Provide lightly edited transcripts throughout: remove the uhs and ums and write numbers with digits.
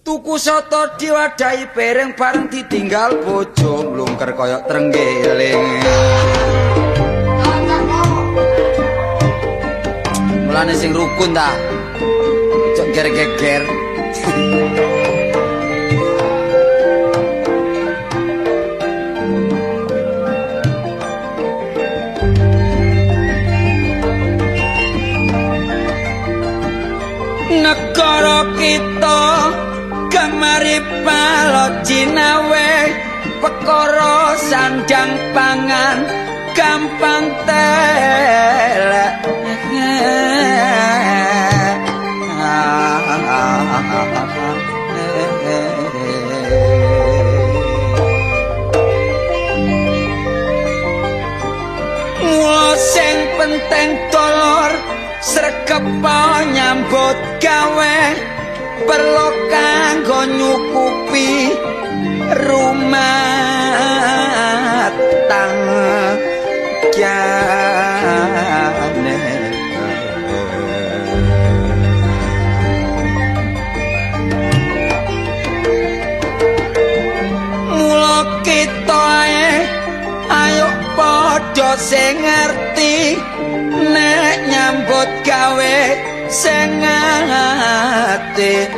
Tuku soto diwadahi bareng bareng ditinggal bojo mlungker kaya trenggiling. Mulane sing rukun ta. Cok ger-geger. Negara kita kemari palo jinawe perkara sandang pangan gampang telek mula sing penting dolor sregep nyambut gawe perlu kanggo nyukupi rumah tanggane. Mula kita ayo padha sing ngerti nek nyambut gawe sing ati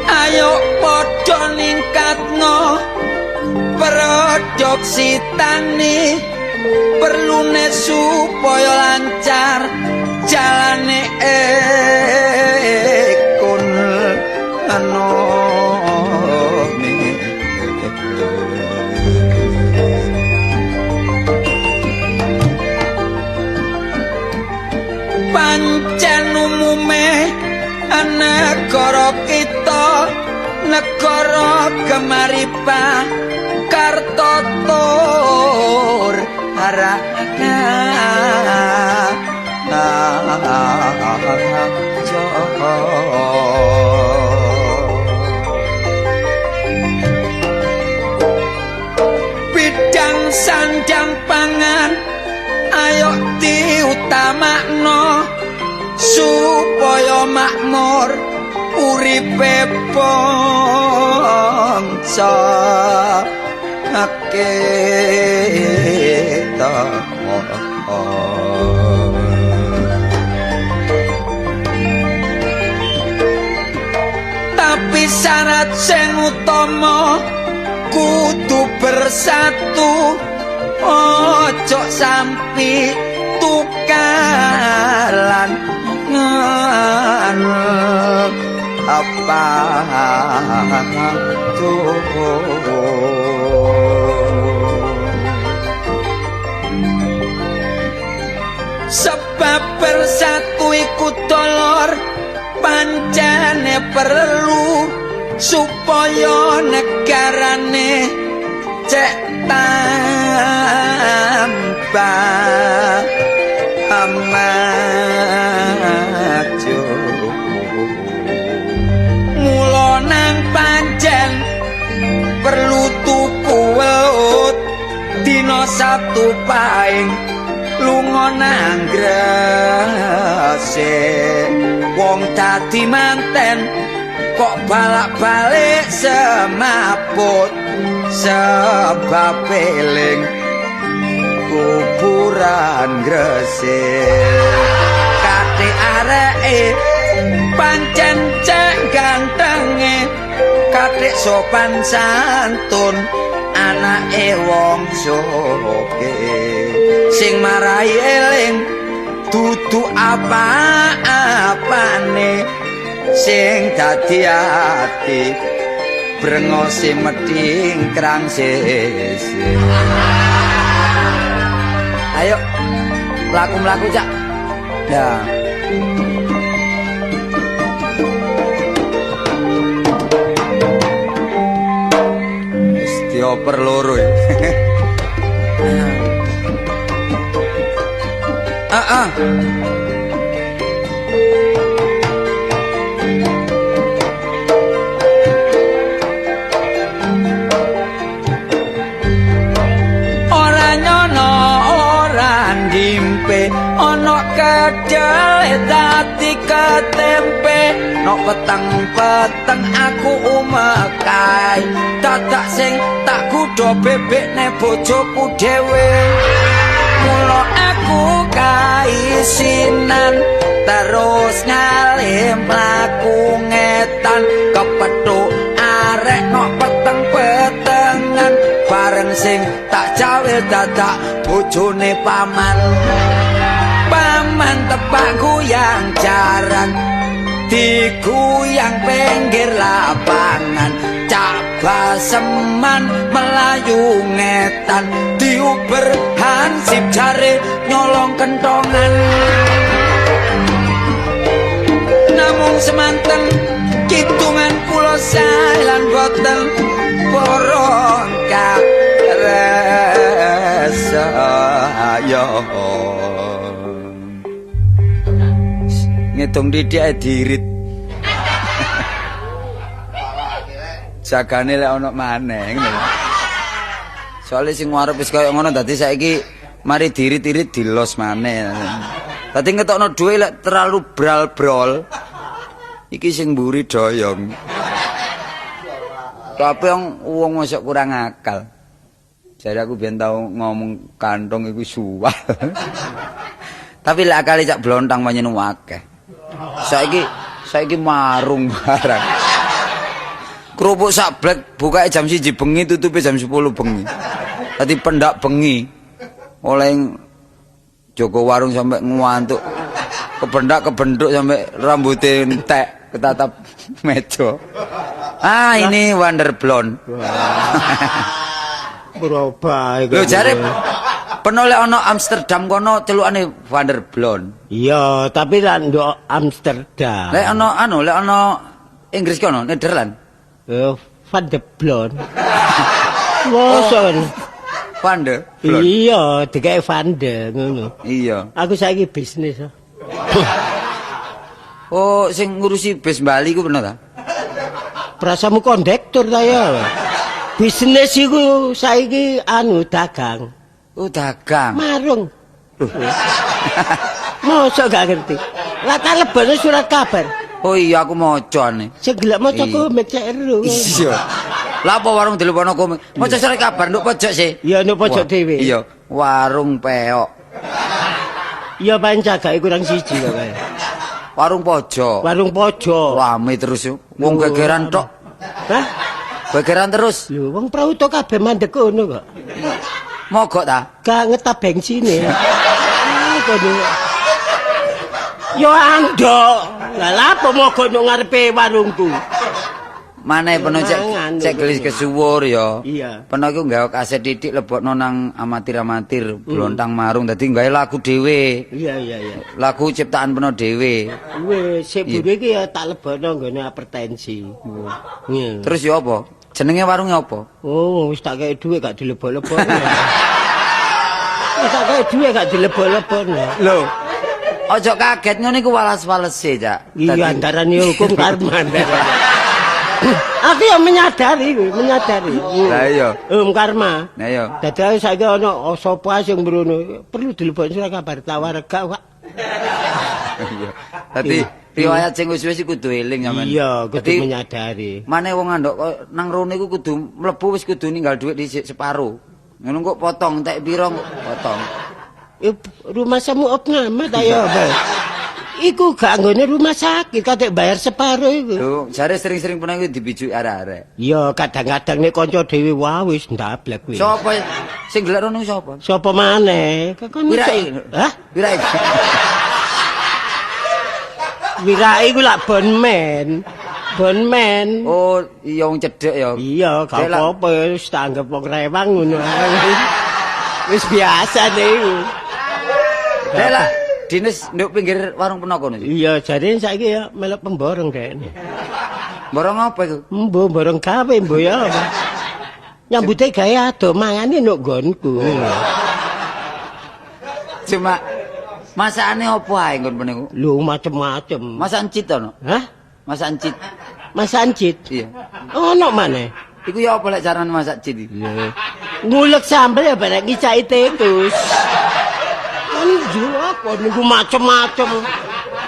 ayo padha ningkatno produksi tani perlune supaya lancar jalane ekon pancen umume negara kita negara kemaripa kartotur haraka bidang sandang pangan ayo diutamakno supaya makmur uripe bangsa kita. Tapi syarat sing utama kudu bersatu, ojo sampai tukaran apa tuh. Sebab bersatu iku dolor pancene perlu supaya negarane cek tambah maju. Mula nang pancen perlu tuku welut dina Sabtu paing lunga nang Gresik. Wong dadi manten kok balak-balik semaput sebab eling kuburan Gresik. Kate areke pancen cek gantenge, kate sopan santun, anake wong sugih. Sing marai eling dudu apa-apane, sing dadi ati brengose medhing krang sesih. Ayo mlaku-mlaku cak. Ya. Dioper loro ya. kedel dadi ketempe nok peteng-peteng aku umekai dadak sing tak kudo bebekne bojoku dhewe mula aku kaisinan terus ngalim laku ngetan kepethuk arek nok peteng-petengan bareng sing tak jawil dadak bojone paman tepak guyang jaran diguyang pinggir lapangan cak seman melayu ngetan diuber hansip jare nyolong kentongan namung semanten kitungan kula salan boten porong karesa ya ngitung didik dirit jagane lek ana maneh ngono soalé sing arep wis kaya ngono dadi saiki mari dirit-irit dilos maneh dadi ngetokno dhuwit lek terlalu bral-brol iki sing mburi doyong tapi wong mosok kurang akal jare aku biyen tau ngomong kantong iku suwal tapi lek akale cak blontang panjen akeh saiki marung barang. Kerupuk sak blek bukae jam 1 bengi tutupe jam 10 bengi. Dadi pendak bengi. Oleh Joko warung sampai ngantuk. Kebendak kebenduk sampai rambutnya entek ketatap meja. Ah ini Wonder Blonde. Berubah. Lho jare penoleh ana Amsterdam kono celukane Wonder Blonde. Iya, tapi lan ndok Amsterdam. Lek ana Inggris kono, Nederland. Van de Blonde. Woson. Van de Blonde. Iya, digawe Van de ngono. Iya. Aku saiki bisnis. Oh, sing ngurusi bis Bali ku bener ta? Prasamu kondektur ta ya. Bisnis iku saiki dagang. Oh, dagang. Marung. Mosok gak ngerti. Lah tak lebone surat kabar. Oh iya aku macane. Sing gelek maca komik cek ero. Iya. Lah apa warung dilepono komik? Maca surat kabar nduk pojok sih. Iya nduk pojok dhewe. Iya, warung peok. Iya pancagake kurang siji kok kae. Warung pojok. Warung pojok. Rame terus yo. Wong gegeran tok. Hah? Gegeran terus. Lho wong prauto kabeh mandek kono kok. Mogok ta? Gak ngetap bensine. Kono. Yo andok. Lah lapo mogok nang ngarepe warungku. Maneh peno cek gelis kesuwur ya. Iya. Peno iku nggawe kaset titik lebokno nang amatir-amatir blontang marung dadi nggawe lagu dhewe. Iya. Lagu ciptaan peno dhewe. Wis sebure iki ya tak lebono nggone apertensi. Iya. Terus ya apa? Jenenge warungnya apa? Oh, wis tak kei dhuwit gak dilebok-lebok. Wis tak kei dhuwit gak dilebok-lebok. Lho. Ojo kaget ngene iku walas-walese, Cak. Iya antarane hukum karma. Aku ya menyadari. Lah iya. Karma. Lah iya. Dadi saiki ana sapa sing mrono perlu dilebok surat kabar tawar gak, Pak. Iya. Dadi riwayat sing wis-wis kudu eling sampean. Iya, kudu menyadari. Maneh wong andok nang rone iku kudu mlebu wis kudu ninggal dhuwit dhisik separo. Ngono kok potong entek pira kok potong. Rumah samu opname ta ya, Pak. Iku gak nggone rumah sakit, katek bayar separo iku. Lho, jare sering-sering pernah iku dibijuki arek-arek. Iya, kadang-kadang nek kanca dhewe wae wis ndablek kuwi. Sopo sing gelek rono sapa? Sapa maneh? Wirai. Hah? Wirai. Wirai ku lak bonmen. Oh, iya wong cedhek ya. Iya, gak apa-apa wis tak anggap wong rewang ngono ae. Wis biasa niku. Lah, dinis nduk pinggir warung penoko niku. Iya, jare saiki ya melok pemborong dekne. Borong apa iku? Mbo borong gawe mbo ya. Nyambute gawe ado mangane nduk nggonku. Cuma masakane apa ae nggon niku? Lho macem-macem. Masak encit ono? Hah? Masak encit. Masak encit? Iya. Ono maneh. Iku ya apa lek carane masak encit iki? Ngulek sambel ya barek ngicaki tikus. Anjur Kok niku macem-macem.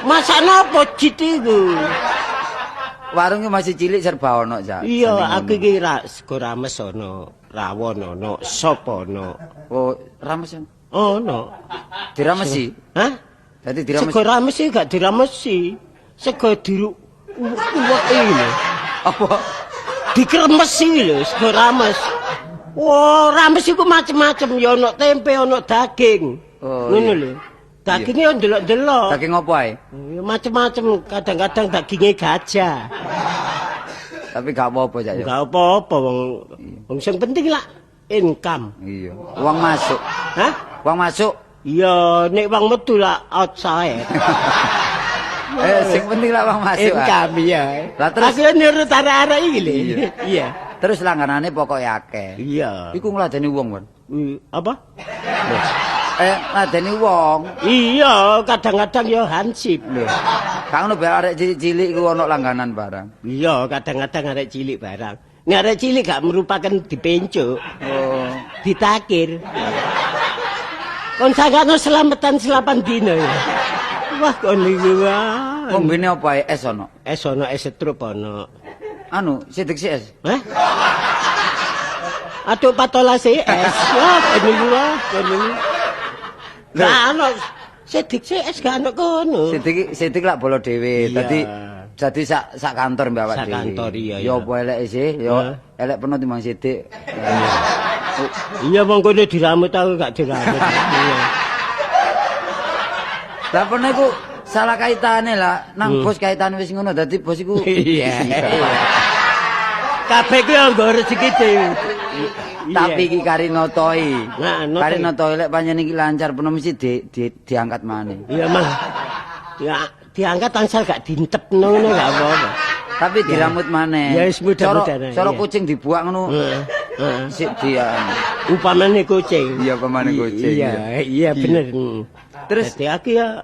Masak napa cit iku? Warungnya masih cilik serba ono, Cak. Iya, aku iki sego rames ono, rawon ono, sop ono. Oh, rames. Ono. Diramesi. Hah? Dadi diramesi. Sego rames iki gak diramesi. Sego uwek iki. Apa? Dikremesi lho, sego rames. Wah, rames iku macem-macem, ya ono tempe, ono daging. Oh, ngono iya. lho. Dagingnya yo ndelok-ndelok. Daging apa ae? Ya macem-macem, kadang-kadang dagingnya gajah. Tapi gak apa-apa, Cak. Enggak apa-apa wong sing penting lah income. Iya. Uang masuk. Hah? Uang masuk. Iya, nek wong metu lah outside. Sing penting lah uang masuk. Income iya. Lah terus aku nurut arek-arek iki lho. Iya. terus langganane pokoknya akeh. Iya. Iku ngladeni wong, Kon. Apa? Ngladeni wong. Iya, kadang-kadang ya hansip. Lho. Kang ono arek cilik iku ono langganan barang. Iya, kadang-kadang arek cilik barang. Nek arek cilik gak merupakan dipencuk. Oh. Ditakir. Kon sakano selamatan 8 dino ya. Wah, kon niku wah. Kombine apa ae es ono? Es ono, es setrup ono. Anu, sidik si es. Hah? Aduh patola es. Wah, kon niku wah, kon niku. Gak ono sidik es gak ono kono. Sidik lak bolo dhewe. Iya. Dadi sak kantor mbak awak Sak dhewe. kantor, iya, Ya iya. apa elek sih? Ya elek penuh timbang sidik. Iya wong kono diramut aku gak diramut. Iya. Lah pernah iku salah kaitane lah, nang bos kaitane wis ngono dadi bos iku. Iya. Kabeh ku yo nggo rezeki dhewe. Tapi iki kari notoi. Nah, notoi. Kari notoi lek panjenengan iki lancar penuh mesti diangkat maneh. Iya mah. Ya diangkat tansal gak dintepno ngono gak apa-apa. Tapi diramut maneh. Ya wis mudah-mudahan. Cara Iya. kucing dibuak ngono. Heeh. Sik dia. Upamane kucing. Iya pemane kucing. Iya bener. Terus dadi aku ya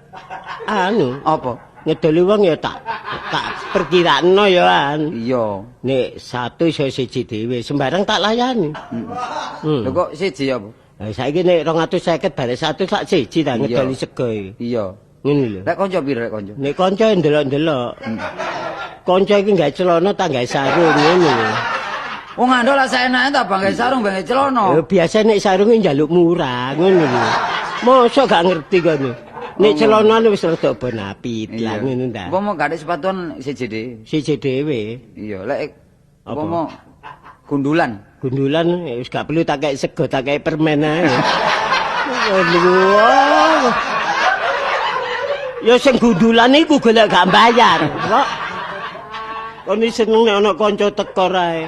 anu apa? ngedoli wong ya tak perkiraano ya an. Iya. Nek satu iso siji dhewe sembarang tak layani. Lho kok siji apa? Lah saiki nek 250 bare satu sak siji ta ngedoli sego iki. Iya. Ngene lho. Lek kanca piro lek kanca? Nek kanca ndelok-ndelok. Kanca iki gawe celana ta gawe sarung ngene lho. Wong ngandel lah saenake ta bangke sarung bangke celana. Biasa nek sarunge njaluk murah ngono lho. Mosok gak ngerti kono. Nek celanane wis rada ben apit lah ngono ta. Apa mau gak ada sepatuan siji dhewe? Siji dhewe. Iya, lek Apa? apa mau gundulan. Gundulan wis gak perlu tak kei sego, tak kei permen ae. Aduh. Ya sing gundulan iku golek gak bayar, kok. Kon seneng nek ana kanca teko rae.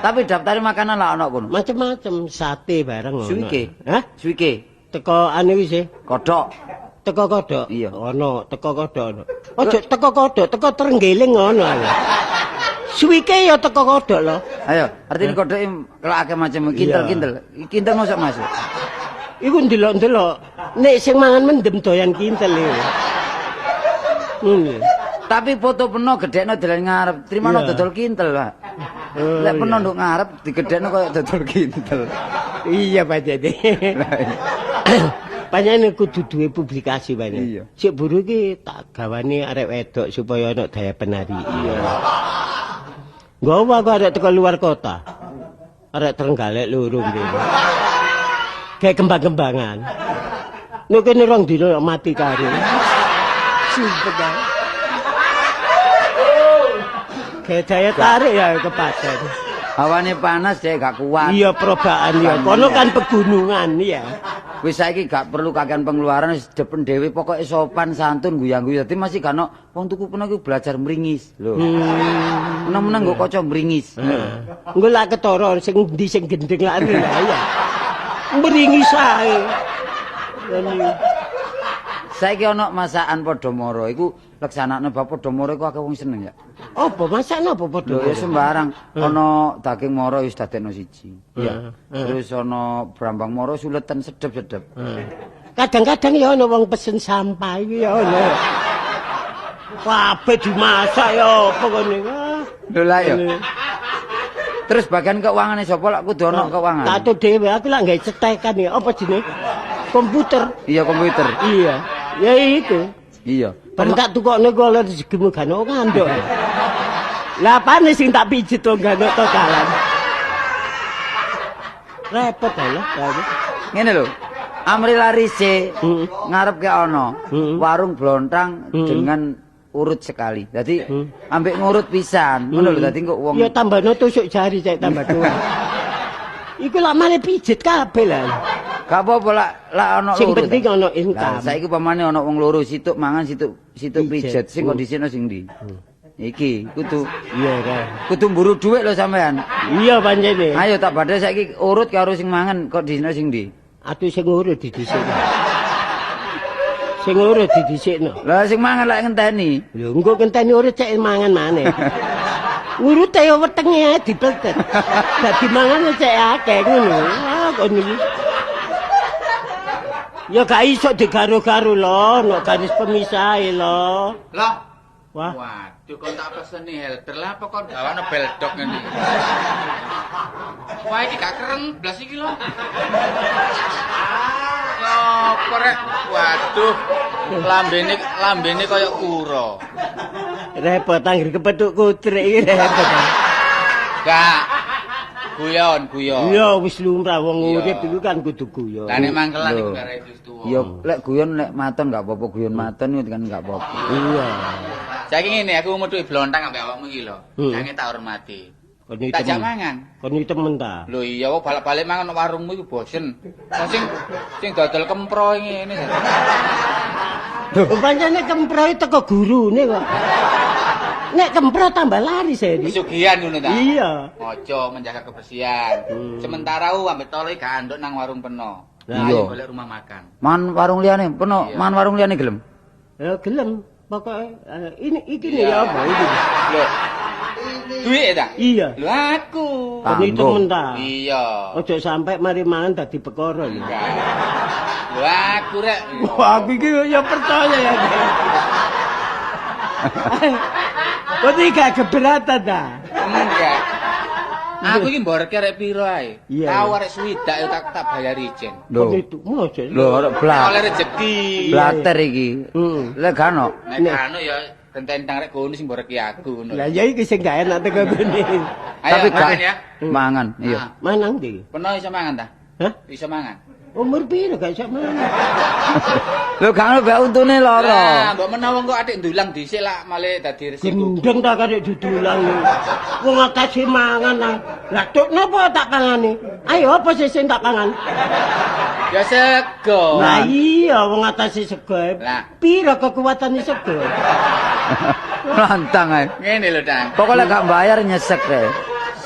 Tapi daftar makanan lah ana kono. Macem-macem sate bareng ono. Suwike. Hah? Suwike. Teko anu wis e. Kodhok. Teko kodhok. Iya. Ono, teko kodhok ono. Ojo teko kodhok, teko trenggeling ono ae. Suwike ya teko kodhok lho. Ayo, artine kodhok kalau akeh macam kintel-kintel. Kintel mosok masuk. Iku ndelok-ndelok. Nek sing mangan mendem doyan kintel iki. Ngono. Tapi foto peno gedekno dalan ngarep, trimano Iya. dodol kintel, Pak. Oh, Lek peno iya. nduk ngarep digedekno koyo dodol kintel. Iya Pak Dede. Panjenengan kudu duwe publikasi banyak. Iya. Sik buru iki tak gawane arek wedok supaya ana daya penari. Iya. Nggawa aku arek teko luar kota. Arek Trenggalek loro ngene. Kayak kembang-kembangan. Nek kene rong dina mati karo. Sumpah. Kayak daya tarik ya kepaten. Hawane panas deh gak kuat. Iya perobaan ya. Kono kan pegunungan ya. Wis saiki gak perlu kakean pengeluaran wis depen dhewe pokoke sopan santun guyang-guyu. Dadi masih gak ono wong tuku peno iku belajar mringis lho. Menang-menang nggo kaca mringis. Engko lak ketara sing ndi sing gendeng lak ya. Mringis ae. Saiki ono masakan Podomoro iku laksanane bab Podomoro iku akeh wong seneng ya. Apa masakno apa padha? Lho ya sembarang ono daging moro wis dadekno siji. Iya. Terus ono brambang moro suletan sedep-sedep. Kadang-kadang ya ana wong pesen sampah iki ya ana. Kabeh dimasak ya apa kene. Lho lah ya. Terus bagian keukangane sapa lak kudu ono keuangan. Tato dhewe aku lak gawe cetekan ya apa jenenge? Komputer. Iya komputer. Iya. Ya itu. Iya. Bareng tak tukokno ku ala rezekimu gak ono nganduk. Lah apane sing tak pijet to gak ono totalan. Repot lah. Ngene lho. Amri larise ngarep ke ana warung blontang dengan urut sekali. Dadi ambek ngurut pisan. Ngono lho dadi kok wong. Ya tambahno tusuk jari cek tambah dua. Iku lak male pijet kabeh lah. Gak apa-apa lak ana Sing urut. penting ana Lah income. saiki pamane ana wong loro situk mangan situk pijet sing kok dhisikno sing ndi? Iki kudu Iya kan. kudu mburu dhuwit lho sampean. Iya pancene. Ayo tak badhe saiki urut karo sing mangan kok dhisikno sing ndi? Atuh sing urut didhisikno. Sing urut didhisikno. Lah sing mangan lek ngenteni. Lho engko ngenteni urut cek mangan maneh. Urut ya wetenge ae dipletet. Dadi mangan cek akeh ngono. Ah kok niki. Ya gak iso digaro-garo lho, nek garis pemisah lho. Lah. Wah. Waduh kon tak peseni helper lah apa kon gawane beldok ngene. Wah iki gak kereng blas iki lho. Ya korek. Waduh. Lambene kaya kura. Repot anggere kepethuk kutrik iki repot. Gak. Guyon. Iya wis lumrah wong Iya. urip iku kan kudu guyon. Lah nek mangkelan Lho. iku kare wis tuwa. Ya lek guyon lek maton gak apa-apa guyon maton itu kan gak apa-apa. Iya. Saiki ngene aku metu blontang ambek awakmu iki lho. Jange tak hormati. Kon Tak jak mangan. Kon temen ta. Lho iya kok balik-balik mangan nang warungmu iku bosen. Kok sing dodol kempro ngene. Pancene kempro teko gurune kok. Nek kempro tambah lari saya di. Pesugihan ngono ta? Iya. Ojo menjaga kebersihan. Sementara ambek tole gak anduk nang warung peno. Lah, Ayo iya. golek rumah makan. Man warung liyane peno, man warung liyane gelem. Ya gelem. Pokoke iki nih ya apa iki. Lho. Duit ta? Iya. Lho aku. Kon temen ta. Iya. Ojo sampai mari mangan dadi perkara lho. Enggak. Lho aku rek. Wah, aku iki ya percaya ya. Kok iki gak keberatan ta? Enggak. Aku iki mboreke arek piro ae. Iya, Tahu iya. arek swidak yo tak bayar ijen. Lho. Kon itu mojo. Lho ora blak. Oleh rezeki. Blater iki. Heeh. Lek gak ono. Nek anu ya gententang rek kono sing mboreke aku ngono. Lah ya iki sing gak enak teko kene. Ayo Tapi gak makan ya. mangan, iya. Ah, Manang ndi? Peno iso mangan ta? Hah? Iso mangan. Umur piro gak iso mangan? Lho gak ono mbak untune Lah, lara. mbok menawa kok atik ndulang dhisik lah malih dadi resiko. Gendeng tak karek dudulang. Wong akeh mangan ah. Lah tok napa tak pangane? Ayo apa sih tak pangan? Ya sego. Lah iya wong atase sego. Lah. Piro kekuatane sego? Lantang ae. Ngene lho, Dang. Pokoknya gak bayar nyesek deh.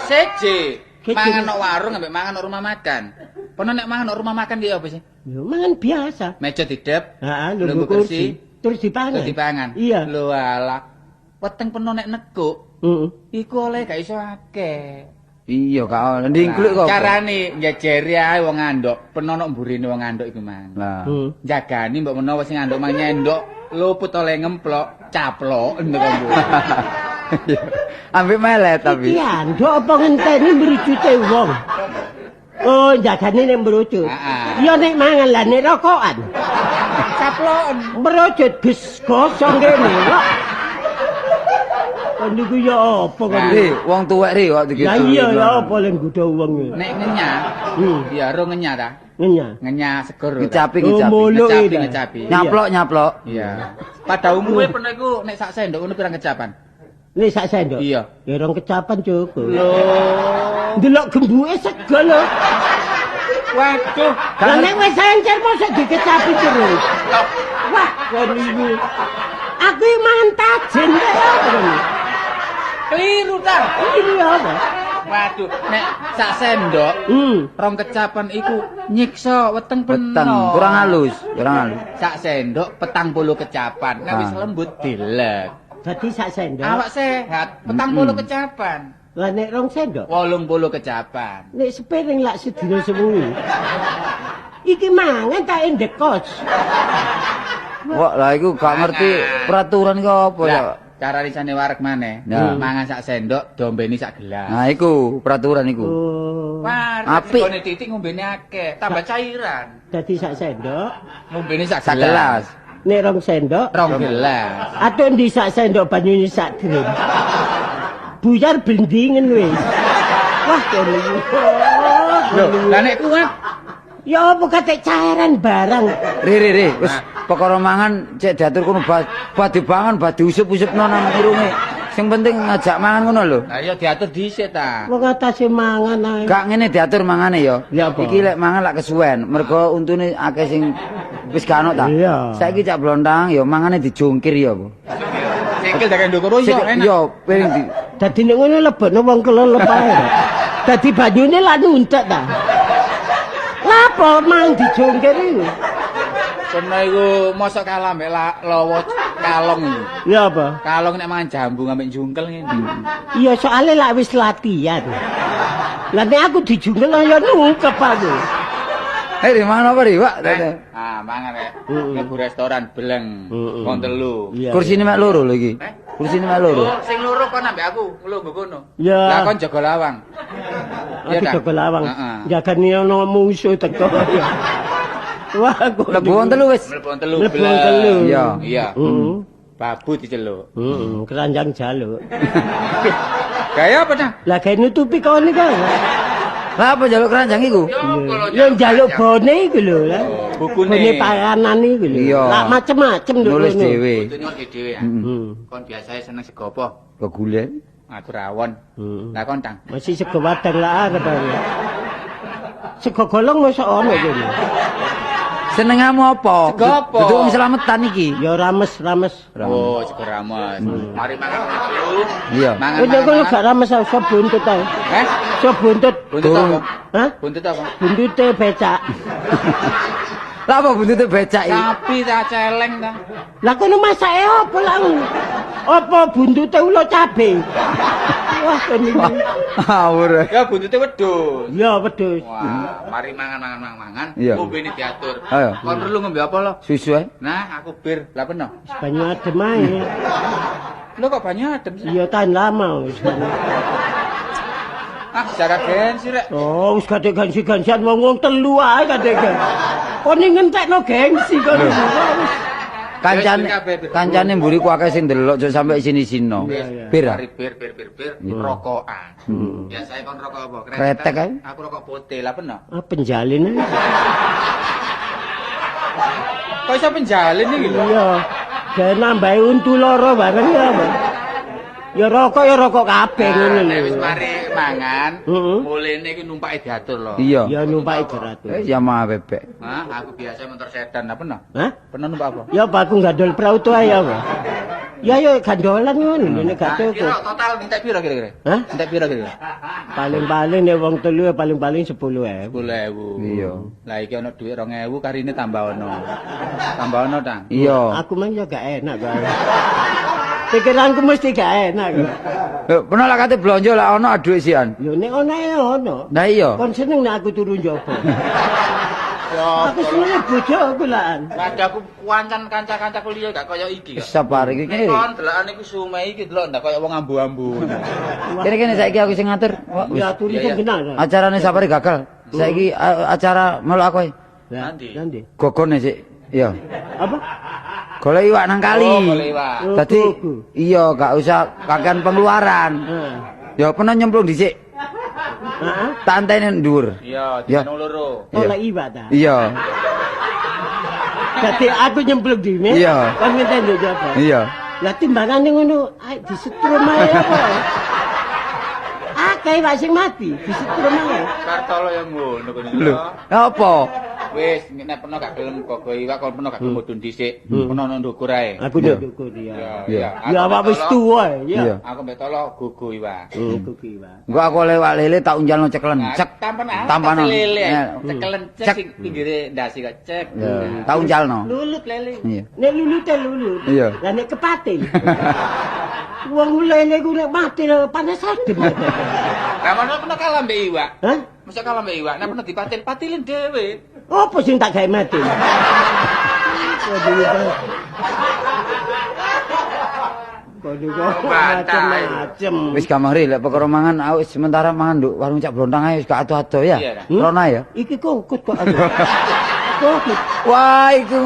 Seje. Kece. Mangan nang warung ambek mangan nang rumah makan. Peno nek mangan nang rumah makan ki apa sih? Yo mangan biasa. Meja didep. Heeh, Lungguh lungguh kursi. Terus dipangan. Terus dipangan. Iya. Lho alah. Weteng peno nek nekuk, Heeh. iku oleh gak iso akeh. Iya gak ono. Ndingkluk kok. Carane njajeri ae wong andok, peno nek mburine wong andok iku mang. Lah. Heeh. Jagani mbok menawa sing andok mang nyendok, luput oleh ngemplok, caplok ndek ambu. Ambek melet tapi. Iki andok apa ngenteni mrujute wong? Oh, jagane nek mrucut. Heeh. Ya nek mangan lah nek rokokan. Caploken. Mrucut bis gosong kene. Kok. Kon niku ya apa kon? Ri, wong tuwek ri waktu gitu. Ya iya ya apa len nggodha wong. Nek ngenyah, ya ro ngenyah ta? Ngenya. Ngenyah seger. ta? Ngecapi Oh, ngecapi. mulu. Ngecapi, Iya. ngecapi. Nyaplok. Iya. Pada umumnya pernah iku nek sak sendok ngono pirang kecapan? Nek sak sendok. Iya. Ya rong kecapan cukup. Loh. Delok gembuke sego lho. Waduh. Lah nek wis encer mosok dikecapi terus. Loh. Wah, kon iki. Aku iki mangan tajen kok ya apa ini? Keliru ta? Ini apa? Waduh, nek sak sendok rong kecapan iku nyiksa weteng peno. Peteng, kurang halus. Sak sendok 40 kecapan. Nek wis Ah. lembut dilek. Dadi sak sendok. Awak sehat 40 kecapan. Lah nek rong sendok. 80 kecapan. Nek sepiring lak sedina sewengi. Iki mangan tak endekos. Wah, lah iku gak ngerti peraturan iki apa ya. Lah, cara risane wareg maneh. Nah. Mangan sak sendok, dombeni sak gelas. Nah, iku peraturan iku. Oh. Wah, Apik. gone titik ngombene akeh, tambah cairan. Dadi sak sendok. Ngombene sak Sak gelas. gelas. Nek 2 sendok. 2 gelas. Atau ndi sak sendok banyune sak drum. Buyar blendingen wis. Wah, kene. Lho, lah nek kuat Ya apa kate cairan barang. Re, wis perkara mangan cek diatur kono badhe pangan, badhe usup-usupno nang irunge. Sing penting ngajak mangan ngono lho. Lah ya diatur dhisik ta. Wong atase mangan ae. Gak ngene diatur mangane ya. Ya apa? Iki lek mangan lak kesuwen, mergo untune akeh sing wis gak ono ta. Iya. Saiki cak blontang ya mangane dijungkir ya apa. Sikil dagang ndukuro yo enak. Yo piring di. Dadi nek ngono lebokno wong kelelep ae. Dadi banyune lak nuntek ta. Lapo mang dijungkir iku? Kena iku mosok kalah mbek lawa kalong iki. Ya apa? Kalong nek mangan jambu ngambek jungkel ngene. Iya soalnya lak wis latihan. Lah nek aku dijungkel ya nungkep aku. Di mangan apa ri, Pak? Ah, mangan rek. Mlebu restoran beleng. Wong telu. Iya. Kursine mek loro lho iki. Kursine mek loro. Oh, sing loro kon ambek aku, nglungguh kono. Ya. Lah kon jaga lawang. Aku jaga lawang. Heeh. Jagane ono musuh teko. Wah, aku. Lebu wong telu wis. Mlebu wong telu. Mlebu wong telu. Iya. Iya. Heeh. Babu diceluk. Keranjang jaluk. Gaya apa dah? Lah gawe nutupi kon iki kan. Lah apa njaluk keranjang iku? Ya njaluk bone iku lho lah. Bukune. Bone panganan iku lho. Iya. Lah macem-macem lho. Nulis ngono. dhewe. Butune ngerti dhewe ya. Kon biasae seneng sego apa? Kegulen. Aku rawon. Lah kon tang. Masih sego wadang lah arep ae. Sego golong mosok ono kene. Senengamu apa? Sego apa? Duduk wong slametan iki. Ya rames. Oh, sego rames. Mari mangan dulu. Iya. Mangan. Oh, jangan lu gak rames so buntut ae. Eh? So buntut. Buntut apa? Hah? Buntut apa? Buntute becak. Lah apa buntute becak iki? Sapi ta celeng ta? Lah kono masake apa lah? Apa buntute ulo cabe? Wah, kene. Awur. Ya buntute wedhus. Ya wedhus. Wah, mari mangan. Iya. Ngombene diatur. Ayo. Kon perlu ngombe apa lo? Susu ae. Nah, aku bir. Lah peno. Banyu adem ae. Lo kok banyak adem sih? Iya tahan lama wis. Ah, jaga gengsi rek. Oh, wis kadek gansi-gansian wong telu ae kadek. Kok ning ngentekno gengsi kok. Kancane mburiku akeh sing ndelok aja sampe isini-isino. Bir. ah? Mari bir. Rokokan. Biasanya kon rokok apa? Kretek ae. Aku rokok putih. Lah peno. Ah penjalin ae. Kok iso penjalin iki lho? Iya. Gawe nambahi untu loro bareng ya, Bang. Ya rokok kabeh ngono Nek lho. wis mari mangan, Heeh. mulene iki numpake diatur lho. Iya. Ya numpaki beratus. Ya mah bebek. Hah, aku biasa motor sedan. Lah peno. Hah? Peno numpak apa? Ya apa aku gandol prauto ae ya, Bang. Ya gandolan ngono nek gak cukup. Kira total entek piro kira-kira? Hah? Entek piro kira-kira? Paling-paling nek wong telu ya paling-paling 10.000. 10.000. Iya. Lah iki ana dhuwit 2.000 karine tambah ono. Tambah ono ta? Iya. Aku mah ya gak enak bae. Pikiranku mesti gak enak. Lho, pernah lah kate blonjo lah ono dhuwit sian. Lho nek ono ya ono. Nah iya. Kon seneng nek aku turu njaba. Ya, Aku seneng bojoku lan. ada aku kanca-kanca kuliah gak kaya iki kok. Sabar iki Nek kene. kon delokane iku sume iki delok ndak kaya wong ambu-ambu. Kene saiki aku sing ngatur. Wah, wis. Ya turu sing kenal. Acarane sapare gagal. Saiki acara melok aku ae. Nanti. Nanti. Gogone sik. Iya. Apa? Golek iwak nang kali. Oh, golek iwak. Dadi Gogo. iya gak usah kakean pengeluaran. Heeh. Ya pernah nyemplung dhisik. Heeh. Tantene ndur. Iya, Ya. dino loro. Oleh iwak ta. Iya. Dadi aku nyemplung dhewe. Iya. Kon minta njaba. Iya. Lah timbangane ngono, ae disetrum ae apa. Akeh wae sing mati, disetrum ae. Kartolo yang ngono kene. Lho, apa? Wis nek peno gak gelem gogo iwak kon peno gak gelem mudhun dhisik. Peno nang ndukur ae. Aku Iya. ndukur dia. Iya. Iya. Ya awak wis tuwa Iya. ya. Aku mbek tolo gogo iwak. Ndukur iwak. Engko aku lewat lele tak unjalno ceklen. Cek. Tampan lele. Eh, Cekelen Cek. cek sing pinggire ndasi kok cek. Ya, tak unjalno. Lulut lele. Iya. Nek lulute lulut. Iya. Lah nek kepatil. Wong lele ku nek mati lho panas adem. Lah mana peno kalah mbek iwak. Hah? Masa kalah mbek iwak, nek peno dipatil-patilin dhewe. Apa sing tak gawe mati? Waduh kok macam-macam. Wis gamari lek perkara mangan aku sementara mangan nduk warung Cak Blontang ae wis gak ado-ado ya. Iya, Rona ya. Iki kokut kok aku. Kokut. Wah, iku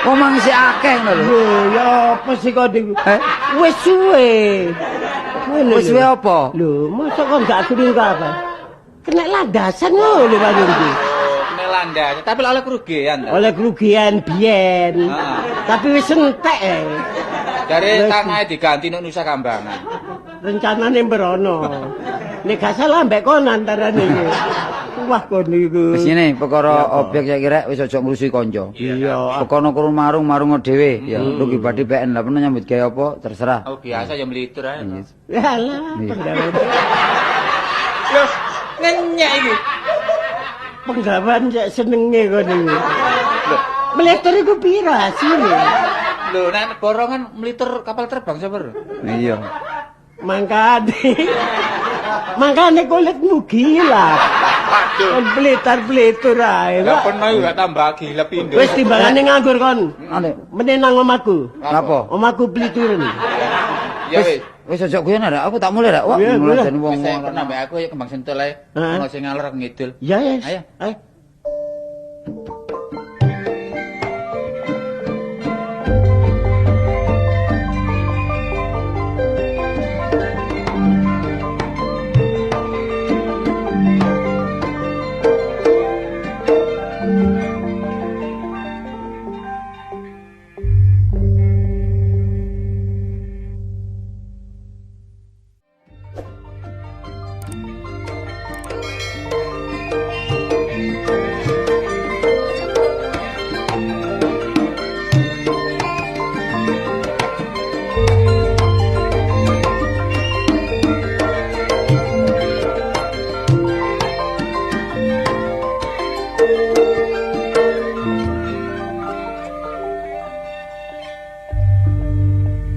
Omong sik akeh ngono lho. Lho, ya apa sih kok niku? Wis suwe. Wis suwe apa? Lho, mosok kok gak krungu apa? Kena landasan lho paling iki. Nek landas, tapi oleh kerugian. Oleh kerugian biyen. Tapi wis entek. Dari tanahnya diganti nek Nusa Kambangan. Rencanane mberono. Nek gak salah mbek kon antarane iki. Wah kon niku. Wis ngene, perkara objek saya kira wis aja ngrusuhi kanca. Iya. Pokoke kurung marung dhewe ya. Rugi badi PN lah pun nyambut gawe apa terserah. Oh biasa ya melitur ae. Yalah, penggawean. Loh, ngenyek iki. Penggawean cek senenge kon niku. Melitur iku piro hasile? Lho, nek borongan melitur kapal terbang sapa? Iya. Mangkane kulitmu gila. Aduh. Kon blitar-blitur ae. Lah peno yo gak tambah gila pindho. Wis timbangane nganggur kon. Ane, Meneh nang omahku. apa? Omahku blituren. Ya wis. Wis aja guyon rek, aku tak mulai rek. Wah, Iya, mulai mulai. den wong Wis pernah mbek aku ya kembang sentul ae. Ono sing ngalor ngidul. Ya, ya. Ayo. Ayo.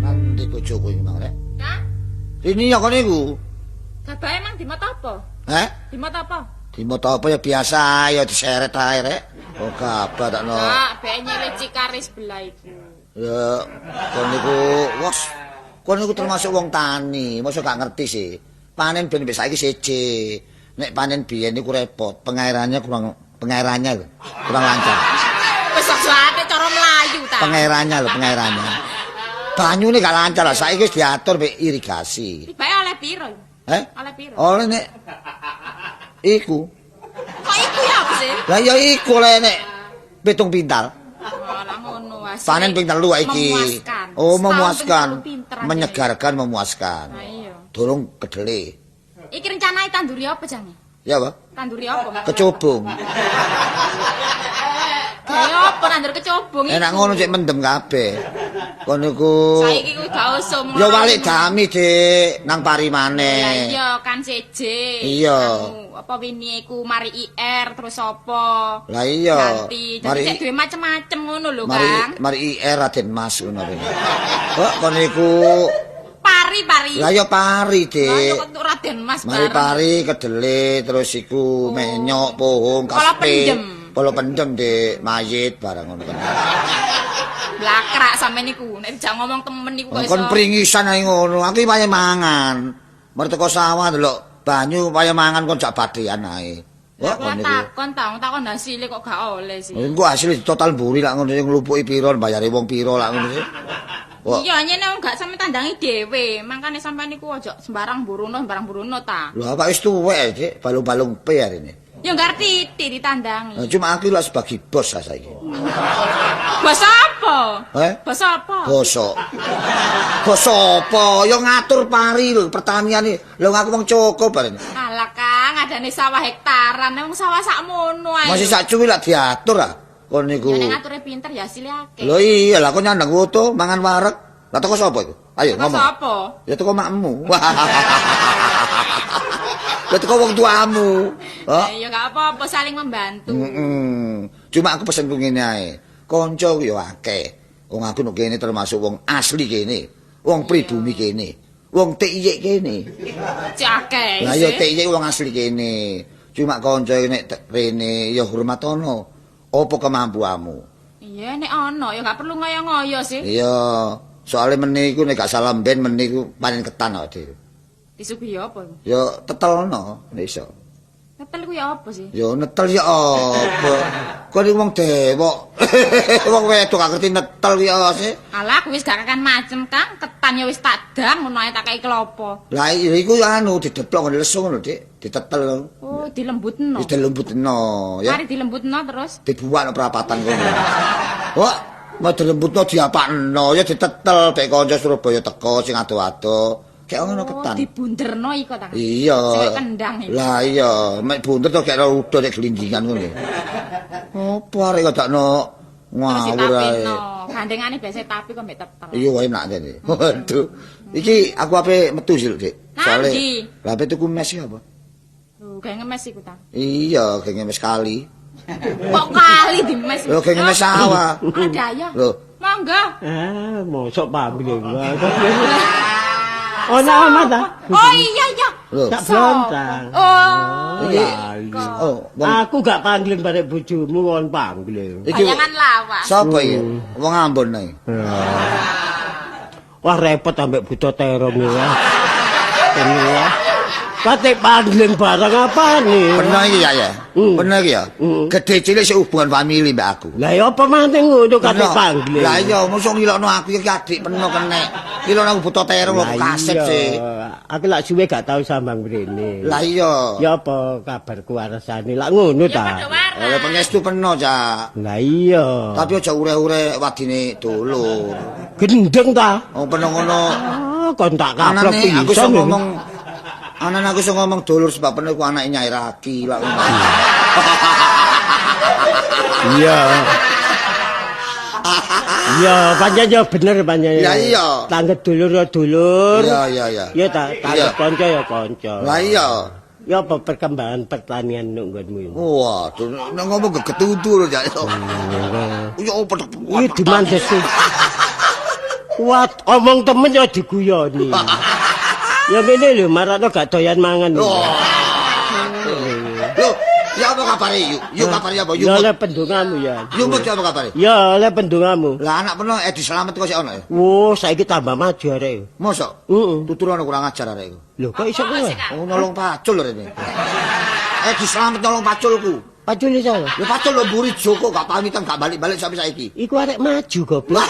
Nanti bojoku iki mang rek. Hah? Ini ya kon niku. Bapak emang di mata apa? Di mata apa? Di moto apa ya biasa ya diseret ae rek. Oh gabah takno. Kak, BN-nya leci karis belah iku. Ya kon niku wos. Kon niku termasuk wong tani, mosok gak ngerti sih. Panen ben wis saiki siji. Nek panen biyen niku repot, pengairannya kurang lancar. Wis aja cara melayu ta. Pengairannya. Banyune gak lancar lah, saiki wis diatur mek irigasi. Tibae oleh piro? Oleh piro? Oleh nek iku. Kok iku ya apa sih? Lah ya iku le nek pitung pintal. Oh, lah ngono wis. Panen ping telu iki. Memuaskan. Oh, Setahun memuaskan. ping telu pinter aja. Menyegarkan, memuaskan. Nah iya. Durung kedele. Iki rencanane tanduri apa jange? Ya, Pak. Tanduri apa? Kecubung. Gawe apa nandur kecobong iku? Enak ngono cek mendem kabeh. Kon niku Saiki kuwi gak usum. ya balik dami, Dik, nang pari Lah maneh. iya kan CJ. Iya. Anu, apa wingi iku mari IR terus apa? Lah iya. Ganti. Mari Jadi duwe macem-macem ngono lho, mari Kang. mari IR Raden Mas ngono rene. Kok kon niku Pari. lah ya pari, Lah yo Dik. kok Raden Mas Mari bareng. pari kedele terus iku menyok pohong Kala kaspe. pendem. Kala pendem Dik, mayit barang ngono kan. Blakrak sampe niku. Nek dijak ngomong temen niku kok iso. Kon pringisan ae ngono. Aku iki paye mangan. Merteko sawah delok banyu paye mangan kon jak badean ae. Kok kon Lah niku. takon hasile kok gak oleh sih. Engko hasil total mburi lak ngono sing nglupuki piro bayare wong piro lak ngono sih. Kok Iya, nyene gak sampe tandangi dhewe. Mangkane sampean niku aja sembarang buruno ta. lho apa wis tuwek, Dik, balung-balung pe arene. Ya ngerti ditandangi. Nah, cuma aku lak sebagai bos saiki. Basa apa? Basa apa? Bos apa? Ya ngatur pari lho pertanian iki. Lho aku wong cukup barene. Alah Kang, adane sawah hektaran, wong sawah sakmono ae. Masih sak cuwi lak diatur ah. Kon niku. Ya nek ngature pinter ya hasilé akeh. Lho iya lah kok nyandang foto mangan wareg. Lah teko sapa iku? Ayo Teko ngomong. sapa? Ya teko makmu. Lah teko wong tuamu. Oh. Ya gak apa-apa saling membantu. Cuma aku pesenku ngene ae. Kanca ku ya akeh. Wong aku nek kene termasuk wong asli kene. Wong pribumi kene. Wong TIY kene. Cek akeh. Lah ya TIY wong asli kene. Cuma kanca nek rene ya hormatono. Apa kemampuanmu? Iya nek ono ya gak perlu ngoyo-ngoyo sih. Iya. Soale meneh iku nek gak salah ben meneh iku panen ketan kok, Dik. Disuguhi apa? Ya tetelno nek iso. Netel ku ya apa sih? Ya netel ya apa? Kon iki wong dewok. Wong wedok gak ngerti netel ki sih. Alah aku wis gak kakan macem Kang, ketan ya wis tak dang ngono ae tak kei klopo. Lah iku anu dideplok ngene lesu ngono, Dik. Ditetel. Oh, dilembutno. Wis dilembutno ya. Mari dilembutno terus. Dibuat perapatan kono. Wah, mau dilembutno diapakno ya ditetel bek kanca Surabaya teko sing ado-ado. Kayak ngono ketan. Oh, dibunderno iko ta. Iya. Sing kendang iki. Lah iya, mek bunder to kayak udo nek glindingan ngono. Apa arek kok dakno ngawur ae. Gandengane biasa tapi kok mbek tetel. Iya wae nak jane. Waduh. Iki aku ape metu sih, Dik. Soale lah ape tuku mes iki apa? Lho, gawe ngemes iku ta. Iya, gawe ngemes kali. Kok kali dimes. Lho, gawe ngemes sawah. Ada ya. Lho. Monggo. Mosok pambil. Ana amat ta? Oh iya iya. Lho. Tak blontang. Oh. Iki. Oh, wong Aku gak pangling barek bojomu kon pangling. iki Bayangan lawas. sapa iki? Wong Ambon ae. Wah repot ambek buta terong ya. Ini ya. Kate pangling barang apa nih? Bener iki ya ya. Bener iki ya. Gede cilik sik hubungan famili mbak aku. Lah ya apa maneh ngono kate pangling. Lah iya, mosok ngilokno aku iki adik peno kenek. Ngilokno aku buta terong kok kaset sih. Aku lak suwe gak tau sambang mrene. Lah iya. Ya apa kabarku waresane lak ngono ta? Oleh pengestu peno, Cak. Lah iya. Tapi aja ure-ure wadine dulur. Gendeng ta? Wong peno ngono. Ah, kon tak kaplok Anane aku pisan. iso ngomong Anane aku iso ngomong dulur sebab peno iku anake Nyai Raki lak ngono. Iya. Iya, pancen ya bener pancen. Ya iya. Tangget dulur ya dulur. Iya iya iya. Ya ta, tangget kanca ya kanca. Lah iya. Ya apa perkembangan pertanian nek nggonmu ini? Wah, nek ngomong kegetutu lho, Cak. Ya opo Iki dimandes sih. Kuat omong temen ya diguyoni. Ya ngene lho, marakno gak doyan mangan. Loh, ya apa kabare yuk? Yuk kabare apa? Yuk. Ya oleh pendungamu ya. Yuk apa kabare? Ya oleh pendungamu. Lah anak peno Edi Slamet kok sik ono ya? Wo, saiki tambah maju arek. Mosok? Heeh. Tuturane kurang ajar arek iku. Lho kok iso kowe? Oh, nolong pacul lho rene. Edi Slamet nolong paculku. Pacule sapa? Ya pacul lho mburi Joko gak pamitan gak balik-balik sampai saiki. Iku arek maju goblok.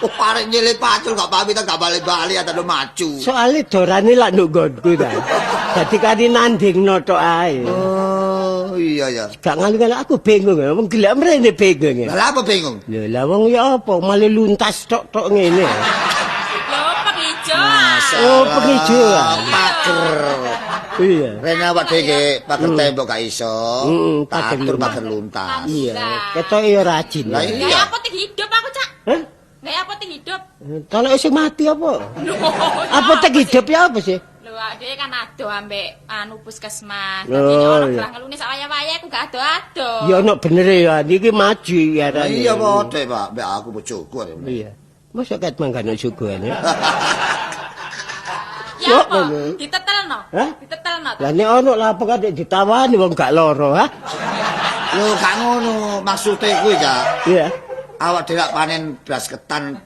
Oh, arek nyelit pacul gak pamitan gak balik-balik atau maju. Soale dorane lak nduk nggonku ta. Dadi kari nandingno tok ae. Oh, iya ya. Gak ngalih-ngalih aku bingung ya, wong gelek mrene bingung ya. Lah apa bingung? Lho, lah wong ya apa malah luntas tok-tok ngene. Lho, pengijo. Oh, penghijauan. Pager. Iya. Rene awak dhewe pager tembok gak iso. pager Atur luntas. pager luntas. Iya, ketoke ya rajin. Lah ya. iya. Gaya apotek hidup aku, Cak. Hah? Gaya apotek hidup. Kalau sing mati apa? Lho, Apotek hidup ya apa sih? Lho, dhewe kan ado ambek anu puskesmas. Oh, Dadi ono iya. gelang ngelune sak waya-waya aku gak ado-ado. Ya ono bener ya, iki maju ya. Lah iya padha, Pak. Mbak aku bojoku arek. Iya. Mosok ket manggane suguhan ya. Ya Kok apa? ngono? Ditetelno. Hah? Ditetelno. Lah nek ono lah apa kate ditawani wong gak loro, ha? Lho gak ngono, maksude kuwi, Cak. Iya. Awak dhewe panen beras ketan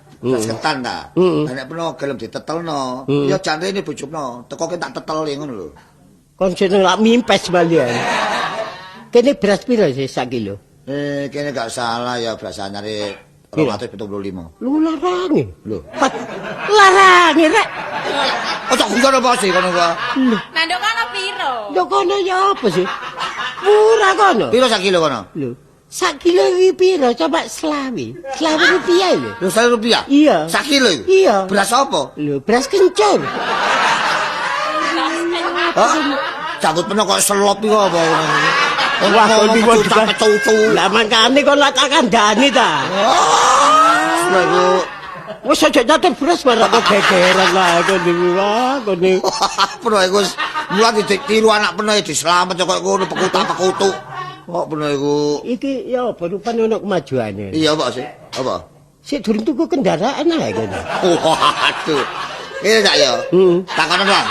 ta. Lah nek peno gelem ditetelno, ya jan rene bojokno, tekoke tak teteli ngono lho. Kon seneng lak mimpes balian. Kene beras piro sih sak kilo? Kene gak salah ya beras anyare 275. Lu larange. Lho. Larange rek. Ojo guyon apa sih kono kuwi? Nanduk kono piro? Lho kono ya apa sih? Murah kono. Piro sak kilo kono? Lho, sak kilo iki piro? Coba selawi. Selawi rupiah lho. Lho 100 rupiah? Iya. Sak kilo? Iya. Beras apa? Lho, beras kencur. Hah? Cabut peno kok selop iki apa ngono. Wah, kok iki kok juga cucu. Lah mangkane kok lak tak kandhani ta. Lha iku Wis aja nyatet beras barang kok gegeran lah kok niku wah kok niku. peno iku mulai ditiru anak peno diselamet kok ngono pekutak-pekutuk. Kok peno iku. Iki ya apa rupane ono kemajuane. Iya, Pak sih. Apa? Sik durung tuku kendaraan ae kene. Waduh. Ini tak ya? Takkan lah,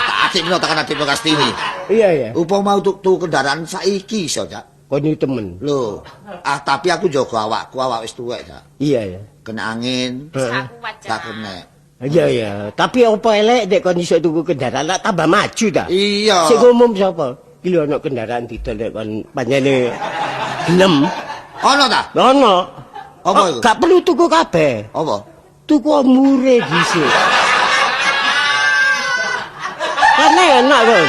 takkan adikno Kastini. Iya ya. Upama mau tuku kendaraan saiki iso, Cak. Kon iki temen. Lho, tapi aku jaga awak wis tuwek, Cak. Iya ya. Kena angin, Aku wajar. tak kena. Iya ya. Tapi apa elek nek kon iso tuku kendaraan lak tambah maju ta? Iya. Sing umum sapa? Iki lho ono kendaraan didol nek kon panjene gelem. Ono ta? Ono. Apa iku? Gak perlu tuku kabeh. Apa? Tuku mure dhisik. Kan enak kan.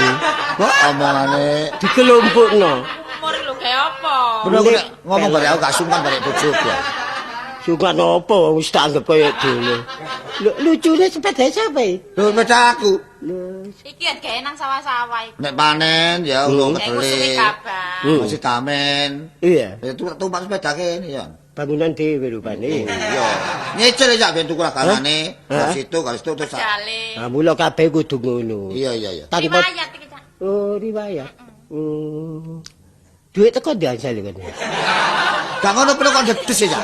Kok omongane Dikelompokno. Mori lho gawe apa? bener kok ngomong bare aku gak sungkan bare bojoku. Sukan apa wis tak anggap koyo dulu. Lucune sepeda siapa iki? Lho sepeda aku. Iki ya gawe nang sawah-sawah iki. Nek panen ya urung Kayak iku suwi kedele. kabar. Masih tamen. Iya, Ya tumpak sepeda kene ya. bangunan dhewe rupane. Iya. Nyicil ya ben tuku raganane. Hah? Garis itu terus. Jale. Nah, mula kabeh kudu ngono. Iya iya iya. Tanpa Riwayat iki, Cak. oh riwayat. Duit teko diajal kan. Gak ngono perlu kok dedes ya.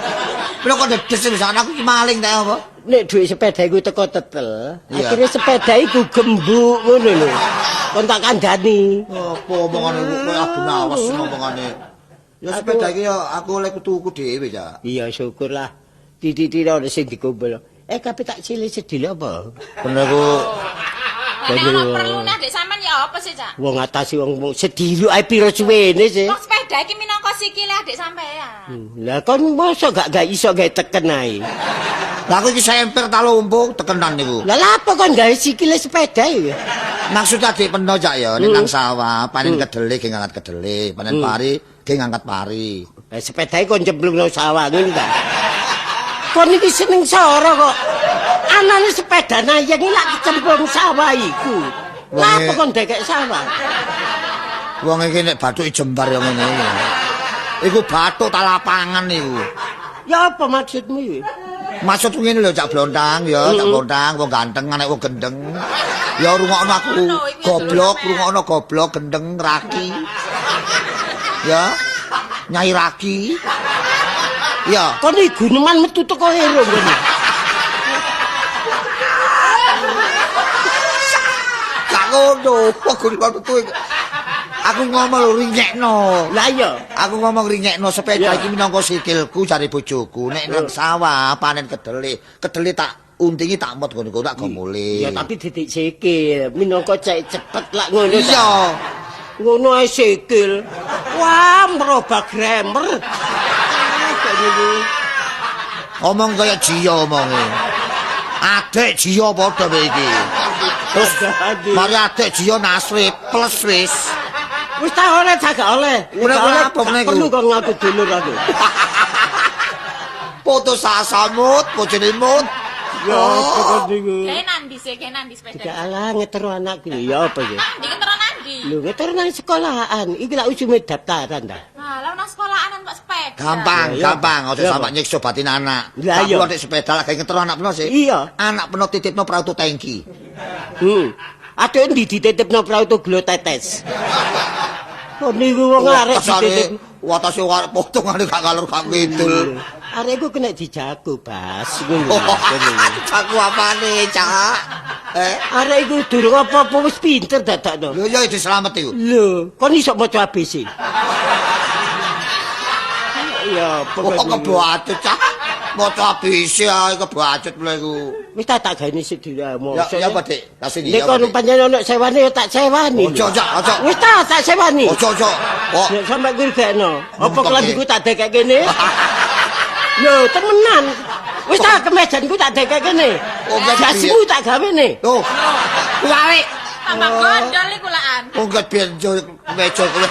Perlu kok dedes misalnya aku ki maling ta apa? Nek duit sepeda iku teko tetel, Iya. akhirnya sepeda iku gembuk ngono lho. Kon tak kandhani. Apa omongane kowe abu nawas omongane. Ya sepeda iki ya aku oleh tuku dhewe ya. Iya syukurlah. Titik-titik ana sing dikumpul. Kabeh tak cilik sedil apa? Bener ku. Nek ana perlu nek Dek sampean ya apa sih, Cak? Wong atasi wong sedil ae pira suwene sih. Wong sepeda iki minangka sikile Adik sampean. Lah kon mosok gak iso gawe teken ae. Lah aku iki semper ta lumpuh tekenan niku. Lah lha apa kon gawe sikile sepeda iki? Maksud adik peno cak ya nek nang sawah panen kedele ge ngangkat kedele, panen pari ge ngangkat pari. Lah sepedae kon cemplungno sawah ngono ta. Kon iki seneng sora kok. Anane sepeda nayang iki lak kecemplung sawah iku. Lah apa kon dekek sawah? Wong iki nek bathuke jembar ya ngene iki. Iku bathuk ta lapangan niku. Ya apa maksudmu iki? Maksudku ngene lho cak blontang ya, cak blontang wong ganteng anek wong gendeng. Ya rungokno aku goblok, rungokno goblok gendeng raki. Ya. Nyai raki. Ya. Kon iki guneman metu teko ero ngene. Gak ngono, kok metu. Aku ngomong lho ringekno. Lah iya. Aku ngomong ringekno sepeda iki minangka sikilku cari bojoku. Nek nang sawah panen kedele, kedele tak untingi tak mot ngono tak gomule. Ya tapi titik sikil minangka cek cepet lak ngono. Iya. Ngono ae sikil. Wah, merubah grammar. Ngomong kaya jiya omonge. Adek jiya padha wae iki. Terus mari adek jiya nasri plus wis. Wis tak oleh gak oleh. Ora apa meneh Perlu kok ngaku dulur aku. Foto sasamut, bojone mut. Ya apa kok niku? Gawe nandi sih, gawe nandi sepeda. Gak alah ngetero anakku. Ya apa iki? Nandi ketero nandi. Lho ngetero nang sekolahan. Iki lak ujume daftaran ta. Nah, lah nang sekolahan kok sepeda. Gampang, Ya, ya. gampang, aja Ya, sampe apa? nyiksa batin anak. Lah, iya. Aku nek sepeda lagi ngetero anak peno sih. Iya. Anak peno titipno prauto tangki. Aduh endi dititipno prauto glo tetes. Kok niku wong arek dititip. Watase potongane gak kalor gak ngidul. Arek iku kena dijago, Bas. Ngono. Aku apane, Cak? Arek iku durung apa-apa wis pinter dadakno. Lho ya diselamet iku. Lho, kon iso maca ABC. Ya, Kok kebacut, Cak? Maca ABC ae kebacut lho iku. wis tak gawe sedina Ya apa, Dik? Kasih Nek kon pancen ono sewane ya tak sewani. Ojo, Cak, ojo. Wis tak sewani. Ojo. Kok Nek sampe kuwi gekno. Apa Mumpet, kelambiku tak dekek kene? Lho, temenan. Wis tak kemejanku tak dekek kene. Oh, berarti Jasmu tak gawe ne. Tuh. Kuwi. Tambah gondol iku lakan. Oh, gak benjo meja kowe.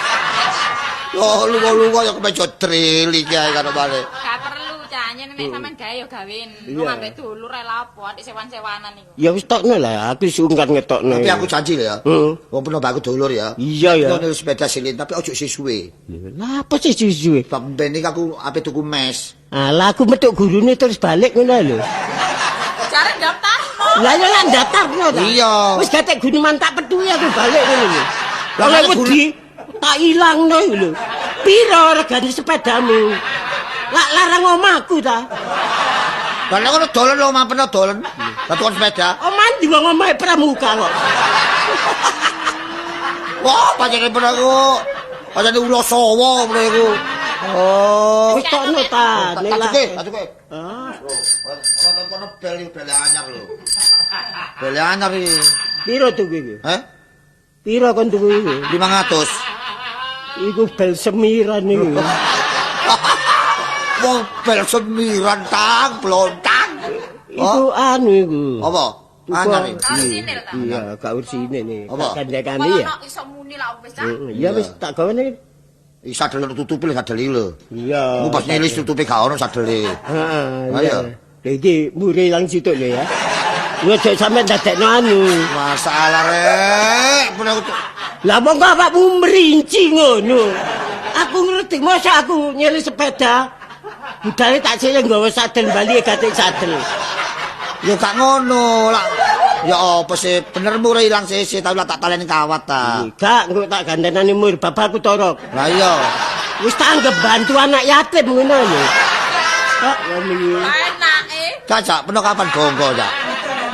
Yo lunga-lunga ya kemeja drill iki ae karo bale. Gak perlu cahane nek sampean gawe ya gawen. Lu ambek dulur ae lapo adik sewan-sewanan iku. Ya wis tokno lah, aku sungkan ngetokno. Tapi aku janji lho ya. Heeh. Wong peno baku dulur ya. Iya ya. Yo sepeda silin tapi ojo sisuwe. Lah apa sih suwe? Bab ben iki aku ape tuku mes. Alah aku metuk gurune terus balik ngono lho. Jare daftar. Lah ya lan daftarno ta. Iya. Wis gatek guneman tak petuhi aku balik ngono lho. Lah, Lah gatek wedi tak ilangno iku lho. Piro regane sepedamu? Lah larang omahku ta. Lah nek ngono dolen lho omah peno dolen. Lah tukang sepeda. Omah ndi wong omahe pramuka kok. Wah, pancene peno iku. Pancene ulo sawa peno iku. Oh. Wis tokno ta. Nek lah. Tatuke. Ah, Ono kono bel anyar lho. Bel anyar iki. piro tuku iki? Heh? Piro kon tuku iki? 500. Iku bel semiran iku. Mobil semiran tang blontang. Iku anu iku. Apa? Anyar iki. Sini lho ta. Iya, gak ursine nih. Apa? Kandekane Kok ya. ono iso muni lah wis ta. Ya wis tak gawane. Sadel tutupi lho sadel lho. Iya. Ku pas nilis tutupi gak ono sadele. Heeh. Ayo. Lha iki mure ilang situk lho ya. Ojo sampe dadekno anu. Masalah rek. Lah monggo awakmu merinci ngono. Aku ngerti masa aku nyeli sepeda. Budale tak silih nggawa sadel bali gatek sadel. Ya gak ngono lah. Ya apa sih bener murah ilang sisi tapi lah tak taleni kawat ta. Gak engko tak gandenani mur bapakku torok. Lah iya. Wis tak anggap bantu anak yatim ngono lho. Kok ngene Enake. Cacak peno kapan bongko cak.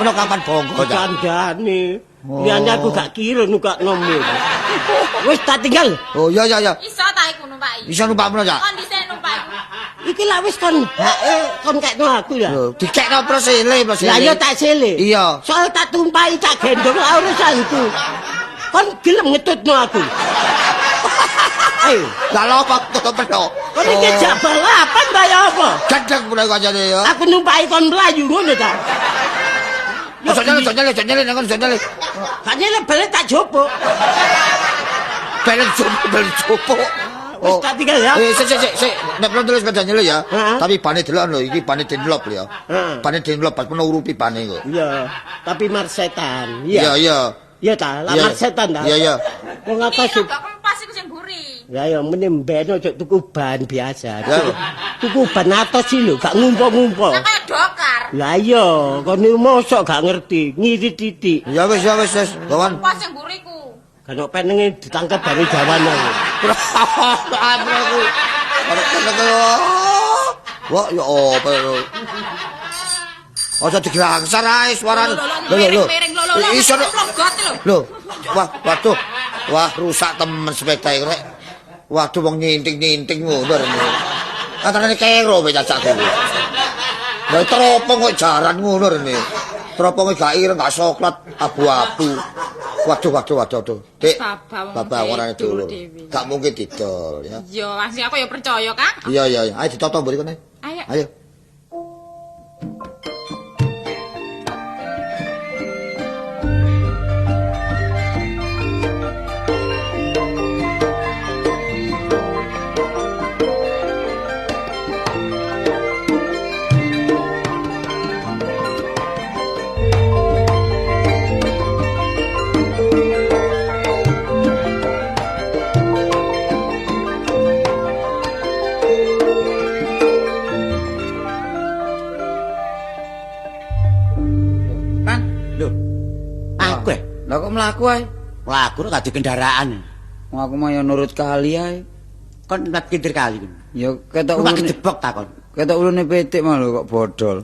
Peno kapan bongko cak. kandhane. Liyane aku gak kira nukakno mur. Wis tak tinggal. Oh iya iya iya. Iso ta iku numpaki. Bisa numpak peno cak. Kon dhisik numpaki. Iki lak wis kon kon kekno aku ya. Lho, dikekno prosile. Lah yo tak sele. Iya. Soal tak tumpahi tak gendong urusanku. Kon gelem ngetutno aku. Ayo, Lah lho kok peno. kon iki jak balapan ta ya apa? Gendeng peno kancane ya. Aku numpahi kon mlayu ngono ta. Ojo nyele nang ojo nyele. Kanyene bele tak jopo. Belen copo. Wis tak tinggal ya. Sik. Nek perlu tulis sepeda nyele ya. Heeh. Tapi bane delok lho, iki bane denlop lho ya. Heeh. Bane denlop pas peno urupi bane kok. Iya, tapi marsetan. Iya iya. Iya ta, lah Iya. marsetan ta. Iya iya. Wong apa Iki sih? gak kempas iku sing guri. Ya ya mending mbeno cok tuku ban biasa. Ya. Tuku ban atos sih lho, gak ngumpul-ngumpul. Sampai dokar. Lah iya, kon iki mosok gak ngerti, ngirit titik. Ya wis kawan. Pas sing guri ku. Kan penenge ditangkap dari jawanan. Wah, ya apa ya. Ojo diglangsar ae suarane. Miring-miring lho. Iso Logot lho. lho. Wah, waduh. Wah, rusak temen sepeda iki rek. Waduh wong nyinting-nyinting ngono rene. Katane kero wae cacakku. Lah teropong kok jaran ngono rene. Teropong gak ireng, gak soklat, abu-abu. Waduh. Dik. Babak warane dulu. Gak mungkin didol ya. Yo, asli aku ya percaya, Kang. Iya. Ayo ditoto mburi kene. Ayo. Ayo. Kan, lho. Aku Lah kok mlaku ae? mlaku gak di kendaraan. Wong aku mah ya nurut kali ae. Kon ngat kintir kali. Ya ketok Kok gak ulune. gedebok ta kon. Ketok ulune pitik mah lho kok bodol.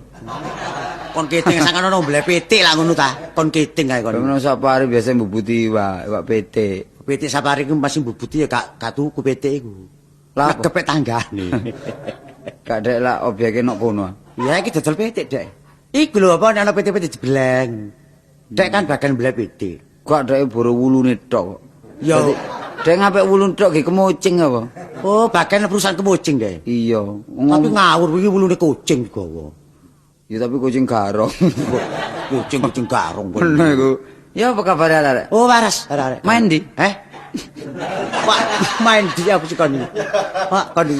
Kon kiting sangan ono mblek pitik lah ngono ta. Kon kiting kae kon. Kono sapari biasa mbubuti wak pitik. Pitik sapari ku masih mbubuti ya gak tuku pitik iku. Lah Lah kepek tanggane. gak dek lah obyeke nok kono. Ya iki dodol pitik, Dek. Iku lho apa ana pitik-pitik jebleng. Dek kan bagian mblek pitik. Kok dek buru wulune tok. Yo. Dadi, dek ngapik wulun tok ge kemucing apa? Oh, bagian perusahaan kemucing, Dek. Iya. Tapi ngawur iki wulune kucing digawa. Ya tapi kucing garong. Kucing garong. Bener iku. Ya apa kabar arek? Oh, waras, arek. Main di? Pak, main di apa sih kon? Pak, kon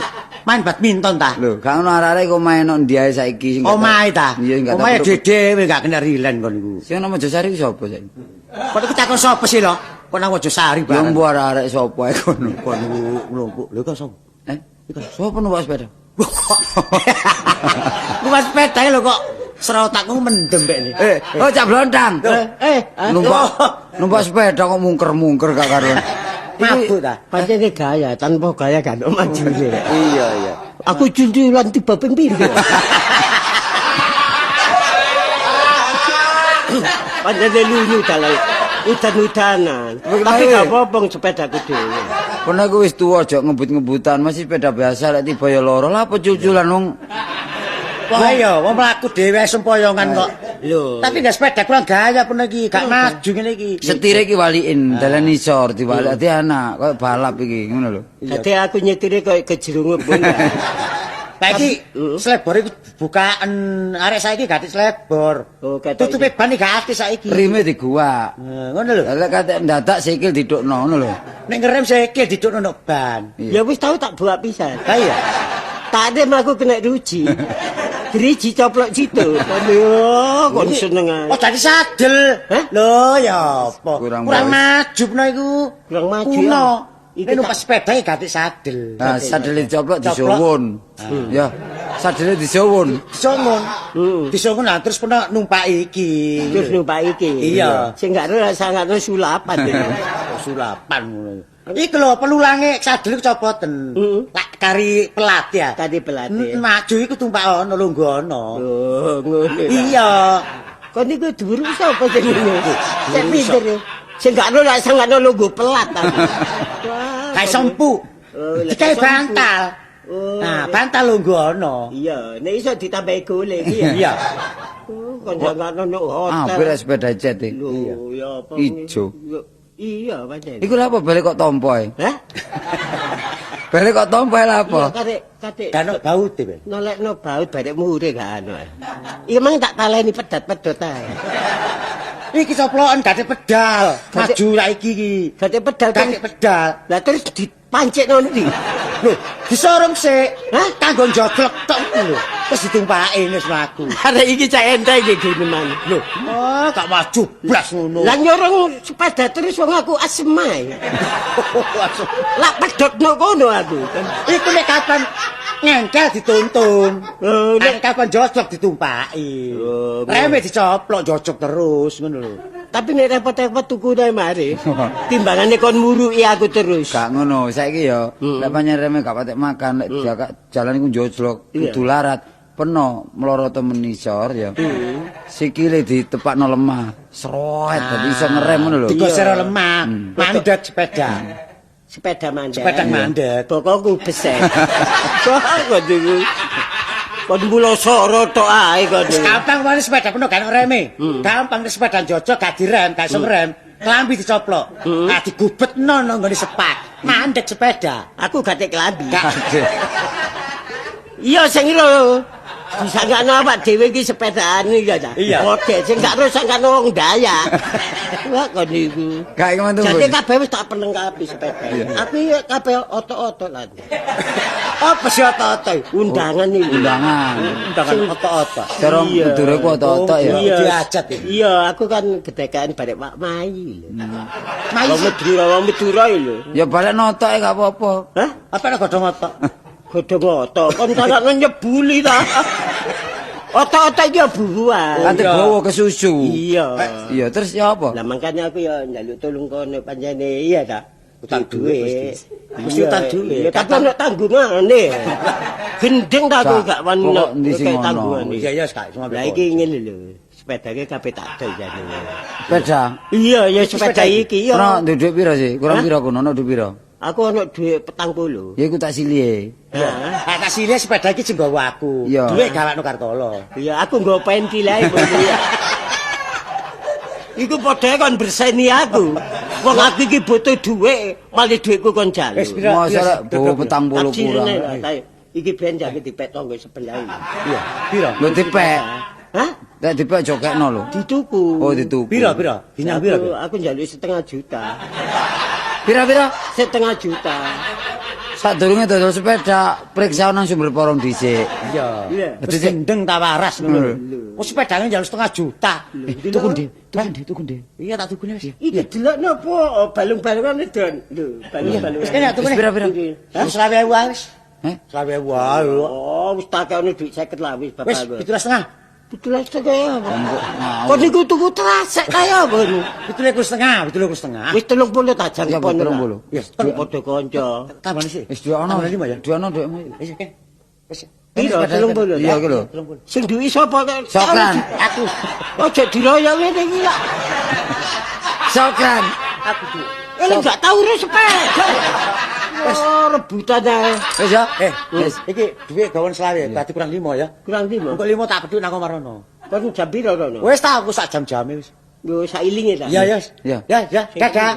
main badminton ta? Lho, gak ono arek kok main nok ndi ae saiki sing. Oh, main ta? Iya, enggak Oh, main dhewe gak kena rilen kon iku. Sing nama Josari ku sapa saiki? Kon iku takon sapa sih lho? Kon nang Wojosari Ya bareng. mbuh arek sapa ae kono. Kon iku mlumpuk. Lho kok sapa? Iku sapa numpak sepeda? Numpak sepeda lho kok serotakmu mendem mek ni. Oh cak blontang. Numpak sepeda kok mungker-mungker gak karuan. Mabuk ta? Pancene gaya, tanpa gaya kan maju. Iya. Aku junjulan tiba ping pindho. Pancene lunyu dalan udan-udanan. Tapi gak apa-apa sepedaku dhewe. Kono aku wis tuwa aja ngebut-ngebutan, masih sepeda biasa lek tiba ya loro lah apa cuculan wong. Wah iya, wong mlaku dhewe sempoyongan kok. Lho. Tapi gak sepeda kurang gaya pun iki, gak maju ngene iki. Setire iki waliin, dalan isor diwalati anak, koyo balap iki, ngono lho. Dadi aku nyetire koyo kejerungup. Saiki slebor iku bukaan arek saiki gak slebor. Oh, ketok. Tutupe ban iki gak akeh saiki. Rime diguak. Ngono lho. Lek kate ndadak sikil didukno ngono lho. Nek ngerem sikil didukno nang ban. Ya wis tau tak buat pisan. Ha iya. Tak ada aku kena ruji. Geriji coplok situ. Aduh, kok seneng ae. Oh jadi sadel. Hah? Lho ya apa? Kurang maju pno iku. Kurang maju Kuno. ya. Iki numpak sepeda gak sadel. Nah, sadele coplok disuwun. Ya, sadele disuwun. Disongon. Disongon lah terus pernah numpak iki. Terus numpak iki. Iya. Sing gak ora sangatno sulapan iki. Sulapan ngono. Iki lho pelulange sadel copoten. Lak kari pelat ya. Tadi pelatih. Maju iku tumpak ana lungguh ana. Oh, ngono. Iya. Kon niku dhuwur sapa sing ngene? Sing pinter. Sing gak ora sangatno lungguh pelat ta. Kae sempu. Dikai bantal. Oh. Nah, bantal lungguh ana. Iya, nek iso ditambahi gole iki ya. Iya. Oh, kon jangan ono Ah, hotel. beres sepeda jet iki. Lho, ya apa? Ijo. Iya, pancen. Iku lha apa balik kok tompoe? Hah? Balik kok tompoe lha apa? Kate Kan baut e. nolekno baut barek mure gak anu. Iya mang tak taleni pedot-pedot ae. Iki coplokan gak ada pedal. Maju ra iki iki. Gate pedal Gak ada pedal. Lah terus dipancikno ndi? Lho, disorong sik. Hah? Kanggo joglek tok lho. Terus ditumpaki wis mlaku. Arek iki cak enteng iki geneman. Lho, oh, gak maju blas ngono. Lah nyorong sepeda terus wong aku asem ae. Lah pedotno kono aku. Iku nek kapan ngengkel dituntun. Oh, Nek kapan joglek ditumpaki. Oh, Reme dicoplok jojok terus ngono lho. Tapi nek repot-repot tuku nang mari. Timbangane kon muruki aku terus. Gak ngono, saiki ya lek panyereme gak patek makan, lek jalan iku njojlok, kudu larat. Peno mloroto menisor ya. Sikile ditepakno lemah, sroet dadi iso ngerem ngono lho. Digosero lemah, mandet sepeda. Sepeda mandek. Sepeda mandek. Pokokku besek. Kok niku. Kon mulo soro tok ae kok. Gampang wae sepeda penuh gak ono reme. Gampang nek sepeda jojok gak direm, gak iso ngerem. Klambi dicoplok. Ah digubetno nang nggone sepak. Mandek sepeda. Aku gak tek kelambi. Gak. Iya sing lho. Disangkano awak dhewe iki sepedaan iki ya. Iya. Oke, sing gak ro sangkano wong Dayak. Wah kok niku. Gak ngono tuh. Jadi kabeh wis tak pelengkapi sepeda. Aku ya kabeh otot-otot lan. Apa sih otot-otot? Undangan iki. Undangan. Undangan otot-otot. Cara kudure ku otot-otot ya. Iya. Diajat iki. Iya, aku kan gedekan barek Pak Mai lho. Mai Wong Madura lho. Ya balik notoke gak apa-apa. Hah? apa nek godhong otot? Godhong otot, kon sakno nyebuli ta. Otot-otot iki buruan. Kate bawa ke susu. Iya. Iya, terus ya apa? Lah makanya aku ya njaluk tolong kono panjane iya ta. Utang duit mesti Iya, utang duit. iya, tapi ono tanggungane. Gendeng ta aku gak wani Pokok ndi sing kayak ono. tanggungane. Iya ya gak cuma. Lah iki ngene lho. Sepedake kabeh tak dol jane. Sepeda. Iya, ya sepeda iki Ono ya. duit piro sih? Kurang piro kono? Ono duit piro? Aku ono dhuwit 40. Ya iku tak silie. Heeh. Ah kasine sepeda iki sing gawa aku. Iya. Duit gawakno Kartolo. Iya, aku nggo pentil ae kok. Iku padha kon berseni aku. Wong aku iki butuh dhuwit, malah dhuwitku kon jaluk. Wis pira? Masa bawa 40 kurang. Iki ben jake dipek tonggo sebelah iki. Iya. Pira? Lho dipek. Hah? Lek dipek jokekno lho. Dituku. Oh dituku. Pira? Dinyang pira? Aku njaluk 500 juta. Pira-pira? 500 juta. Sadurunge dodol sepeda, periksa nang sumber porong dhisik. Iya. Iya. Wis gendeng ta waras ngono lho. Wis sepedane njaluk 5 juta. Tuku ndi? Tuku ndi? Iya tak tukune wis. Iki delok napa balung-balungan Don. Lho, balung-balungan. Wis kene tukune. Pira-pira? Wis 20.000 wae wis. Heh? 20.000 wae. Oh, wis tak kene duit 50 lah wis Wis bapak. 17,5. Betul kaya apa? Kok niku tuku trasek kaya apa niku? 17,5. Wis 30 tak jang Ya, pon. 30. Wis Padha kanca. tambane sih. Wis dua ono. 5 ya. Dua ono duitmu. Wis oke. Wis. Piro 30? Iya iki lho. Sing duwi sapa kok? Sokran. Aku. Ojo diroyok ngene iki lah. Sokran. Aku duwe. Ini enggak tahu urus sepeda. Oh, rebutan ae. Wis ya. Wis iki dhuwit gawon selawe, berarti kurang 5 ya. Kurang 5. Engko 5 tak pedhut nang Marono. Kon jam piro rono? Wis tak aku sak jam-jame wis. Yo sailinge ta. Iya ya. Iya. Ya, dadah.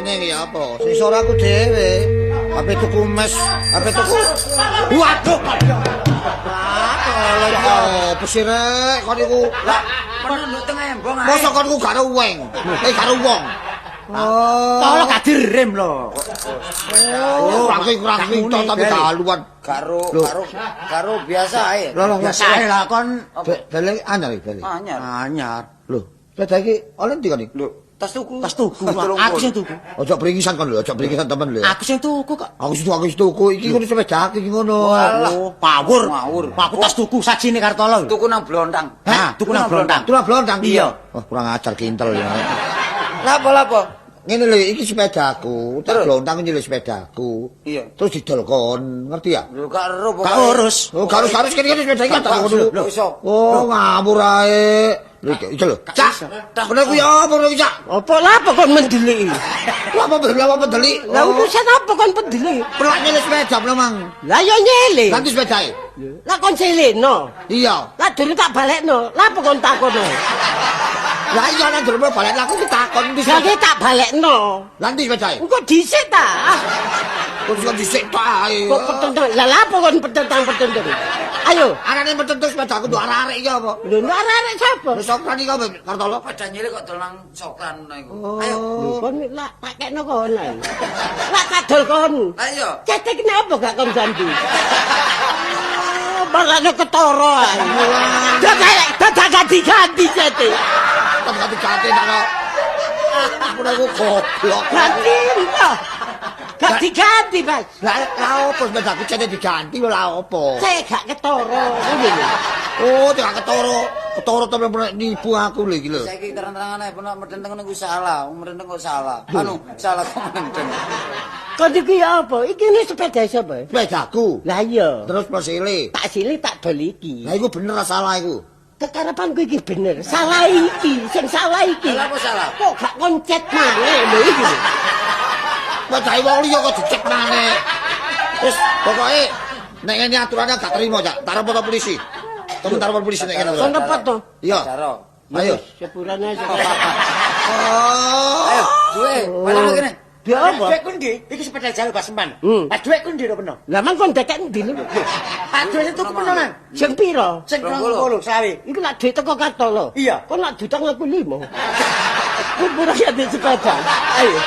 Ngene iki apa? Sisor aku dhewe. Ape tuku mes, ape tuku. Waduh. Lah, pesirek kon iku. Lah, penduduk tengah embong ae. Mosok kon iku gak ada weng. Gak ada wong. Oh. Tolong gak direm lho. Oh, kurang pinter tapi galuan. Karo biasa ae. Biasa ae lah kon balik anyar iki balik. Anyar. Lho, sepeda iki oleh ndi kon iki? Lho, tas tuku. Aku sing tuku. Ojo bringisan kon lho, ojo bringisan temen lho. Aku sing tuku kok. Aku sing tuku iki ngono sepeda iki ngono. Oh, ngawur. Aku tas tuku sajine Kartolo. Tuku nang Blontang. Hah, tuku nang Blontang. Tulah blontang. Iya. Wah, kurang ajar kintel ya. Lapo? Ngene lho, iki sepedaku. Tak blontang iki lho sepedaku. Iya. Terus didol kon, ngerti ya? Lho gak ero Gak urus. Oh, garus kene sepeda iki tak ngono. Lho iso. Oh, ngawur ae. Lho iki lho. Cak. Bener ku ya apa iki, Cak? Apa lapo kon mendelik? Lha apa pendelik? Lah urusan apa kon pendelik? Pelak nyele sepeda memang. Lah yo nyele. Ganti sepedae. Lah kon seleno. Iya. Lah durung tak balekno. Lah apa kon takono? Lah iya nang durung balik aku ditakon di Jadi tak balekno. Nanti sepedae. Engko dhisik ta. Terus kan dhisik tok ae. Kok petentang. Lah lha apa kon petentang? Ayo. Arane petentang sepedaku nduk arek iki apa? Lho nek arek sapa? Wis sokran iki apa Kartolo? Pada nyele kok dolang sokran ngono iku. Ayo. Kon lak pakekno kon ae. Lak kadol kon. Ayo. Cetek kenapa gak kon ganti? Barane ketara ae. Dadak ganti-ganti cetek. Tak ganti tak. Aku nek goblok. Ganti lho. Ganti-ganti, Mas. Lah opo sepedaku cete diganti lha opo? Saya gak ketara ngene lho. Oh, tidak ketoro. Ketoro tapi pernah nipu aku lho iki lho. Saiki terang-terangan ae penak medenteng niku salah. Medenteng kok salah. Salah kok medenteng. Kon iki apa? Iki ne sepeda sapa? Sepedaku. Lah iya. Terus persile. Tak sili tak dol iki. Lah iku bener salah iku. Kekarepanku iki bener. Salah iki, sing salah iki. Lah apa salah? Kok gak koncet maneh lho iki. Padahal wong liya kok dicek maneh. Wis pokoke nek ngene aturannya gak terima, Cak. Tak repot polisi. Temen repot polisi nek ngene. Kon repot to. Iya. Caro. Ayo. Sepurane aja. Ayo, duwe. Mana kene? Dia apa? Duitku ndi? Iki sepeda jalur Baseman. Lah duitku ndi lho peno? Lah man kon dekek ndi lho? Ah duit tuku peno nang. Sing pira? Sing 20 sawi. Iku lak duit teko Kartolo. Iya. Kon lak ditang aku 5. Kupura ya di sepeda. Ayo.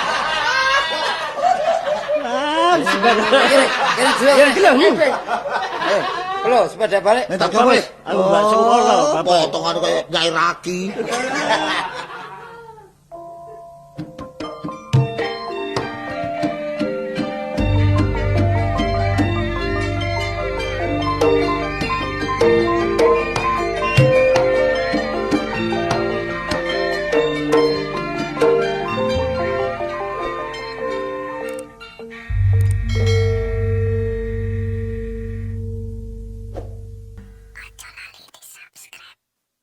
Kene duwe. Ayo, lho sepeda balik. Tak coba. Aku gak sengkolo, Bapak. Potongan kayak nyai raki.